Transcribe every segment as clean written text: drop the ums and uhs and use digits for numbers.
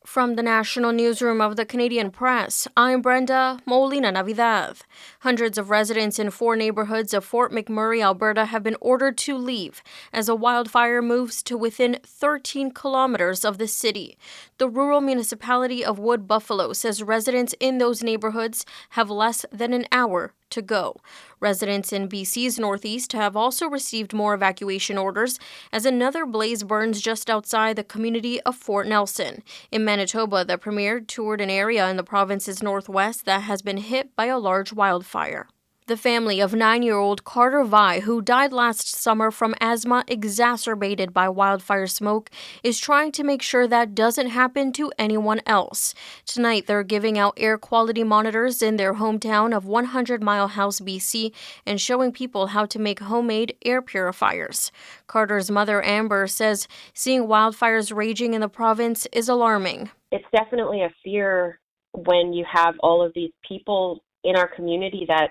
From the National Newsroom of the Canadian Press, I'm Brenda Molina Navidad. Hundreds of residents in 4 neighborhoods of Fort McMurray, Alberta have been ordered to leave as a wildfire moves to within 13 kilometers of the city. The rural municipality of Wood Buffalo says residents in those neighborhoods have less than an hour to go. Residents in BC's northeast have also received more evacuation orders as another blaze burns just outside the community of Fort Nelson. In Manitoba, the premier toured an area in the province's northwest that has been hit by a large wildfire. The family of 9-year-old Carter Vi, who died last summer from asthma exacerbated by wildfire smoke, is trying to make sure that doesn't happen to anyone else. Tonight, they're giving out air quality monitors in their hometown of 100 Mile House, BC, and showing people how to make homemade air purifiers. Carter's mother, Amber, says seeing wildfires raging in the province is alarming. It's definitely a fear when you have all of these people in our community that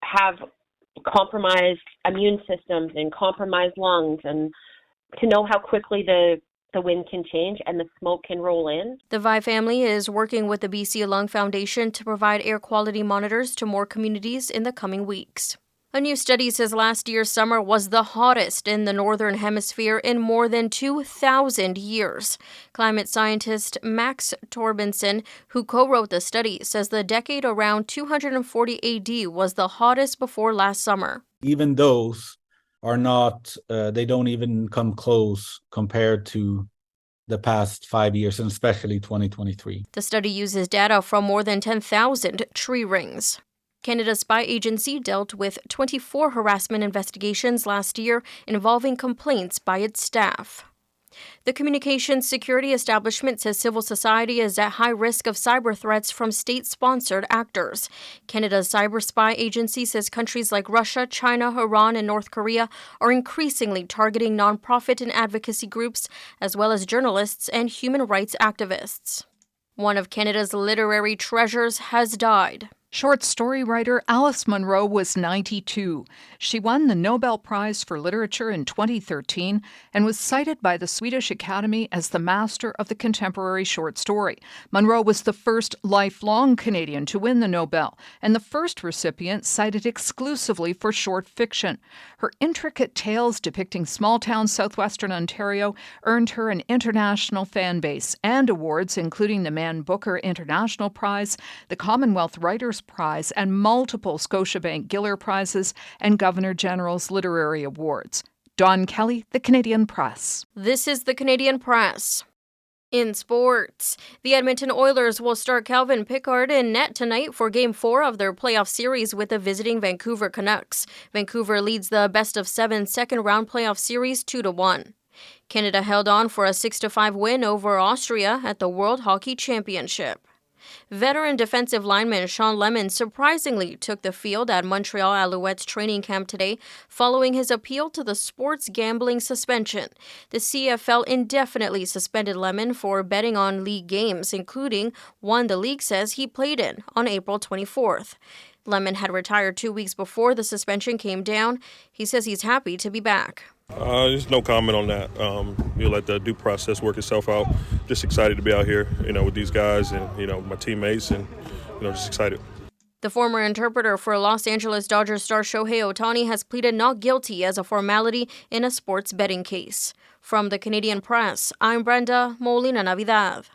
have compromised immune systems and compromised lungs, and to know how quickly the wind can change and the smoke can roll in. The Vi family is working with the BC Lung Foundation to provide air quality monitors to more communities in the coming weeks. A new study says last year's summer was the hottest in the Northern Hemisphere in more than 2,000 years. Climate scientist Max Torbenson, who co-wrote the study, says the decade around 240 AD was the hottest before last summer. Even those are not, they don't even come close compared to the past 5 years, and especially 2023. The study uses data from more than 10,000 tree rings. Canada's spy agency dealt with 24 harassment investigations last year involving complaints by its staff. The communications security establishment says civil society is at high risk of cyber threats from state-sponsored actors. Canada's cyber spy agency says countries like Russia, China, Iran, and North Korea are increasingly targeting nonprofit and advocacy groups, as well as journalists and human rights activists. One of Canada's literary treasures has died. Short story writer Alice Munro was 92. She won the Nobel Prize for Literature in 2013 and was cited by the Swedish Academy as the master of the contemporary short story. Munro was the first lifelong Canadian to win the Nobel and the first recipient cited exclusively for short fiction. Her intricate tales depicting small-town southwestern Ontario earned her an international fan base and awards including the Man Booker International Prize, the Commonwealth Writers' Prize, and multiple Scotiabank Giller Prizes and Governor General's Literary Awards. Dawn Kelly, The Canadian Press. This is The Canadian Press. In sports, the Edmonton Oilers will start Calvin Pickard in net tonight for Game 4 of their playoff series with the visiting Vancouver Canucks. Vancouver leads the best-of-7 second-round playoff series 2-1. Canada held on for a 6-5 win over Austria at the World Hockey Championship. Veteran defensive lineman Sean Lemon surprisingly took the field at Montreal Alouettes training camp today following his appeal to the sports gambling suspension. The CFL indefinitely suspended Lemon for betting on league games, including one the league says he played in on April 24th. Lemon had retired 2 weeks before the suspension came down. He says he's happy to be back. There's no comment on that. You'll let the due process work itself out. Just excited to be out here, with these guys and, my teammates, and, just excited. The former interpreter for Los Angeles Dodgers star Shohei Ohtani has pleaded not guilty as a formality in a sports betting case. From the Canadian Press, I'm Brenda Molina Navidad.